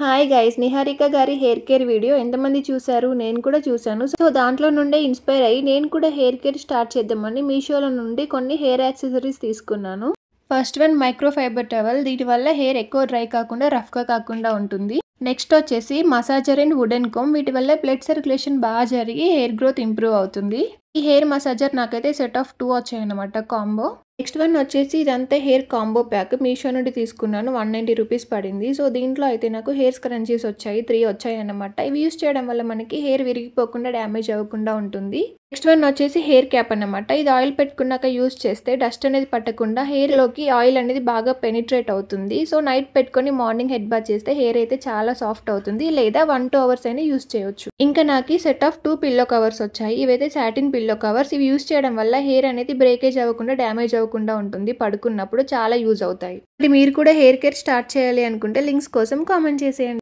Hi guys, Niharika గారి hair care video ఎంతమంది చూశారు? నేను కూడా చూశాను. సో దాంట్లో నుండే ఇన్స్పైర్ అయ్యి నేను కూడా హెయిర్ కేర్ స్టార్ట్ చేద్దామని మీషోలో నుండి కొన్ని హెయిర్ యాక్సెసరీస్ తీసుకున్నాను. First one micro fibre towel. దీని వల్ల హెయిర్ ఎక్కువ డ్రై కాకుండా రఫ్గా కాకుండా ఉంటుంది. నెక్స్ట్ వచ్చేసి మసాజర్ అండ్ వుడెన్ కోమ్. వీటి వల్ల బ్లడ్ సర్క్యులేషన్ బాగా జరిగి హెయిర్ గ్రోత్ ఇంప్రూవ్ అవుతుంది. ఈ హెయిర్ మసాజర్ నాకైతే సెట్ ఆఫ్ 2 వచ్చాయన్నమాట కాంబో. నెక్స్ట్ వన్ వచ్చేసి ఇదంతా హెయిర్ కాంబో ప్యాక్. మీషో నుండి తీసుకున్నాను. 190 రూపీస్ పడింది. సో దీంట్లో అయితే నాకు హెయిర్ స్క్రంచీస్ వచ్చాయి, 3 వచ్చాయి అన్నమాట. ఇవి యూస్ చేయడం వల్ల మనకి హెయిర్ విరిగిపోకుండా డ్యామేజ్ అవ్వకుండా ఉంటుంది. నెక్స్ట్ వన్ వచ్చేసి హెయిర్ క్యాప్ అన్నమాట. ఇది ఆయిల్ పెట్టుకున్నాక యూస్ చేస్తే డస్ట్ అనేది పట్టకుండా హెయిర్ లోకి ఆయిల్ అనేది బాగా పెనిట్రేట్ అవుతుంది. సో నైట్ పెట్టుకొని మార్నింగ్ హెడ్ బాత్ చేస్తే హెయిర్ అయితే చాలా సాఫ్ట్ అవుతుంది. లేదా 1-2 అవర్స్ అయినా యూస్ చేయొచ్చు. ఇంకా నాకు సెట్ ఆఫ్ 2 పిల్లో కవర్స్ వచ్చాయి. ఇవైతే సాటిన్ పిల్లో కవర్స్. ఇవి యూస్ చేయడం వల్ల హెయిర్ అనేది బ్రేకేజ్ అవ్వకుండా డ్యామేజ్ అవ్వకుండా ఉంటుంది. పడుకున్నప్పుడు చాలా యూజ్ అవుతాయి. మీరు కూడా హెయిర్ కేర్ స్టార్ట్ చేయాలి అనుకుంటే లింక్స్ కోసం కామెంట్ చేసేయండి.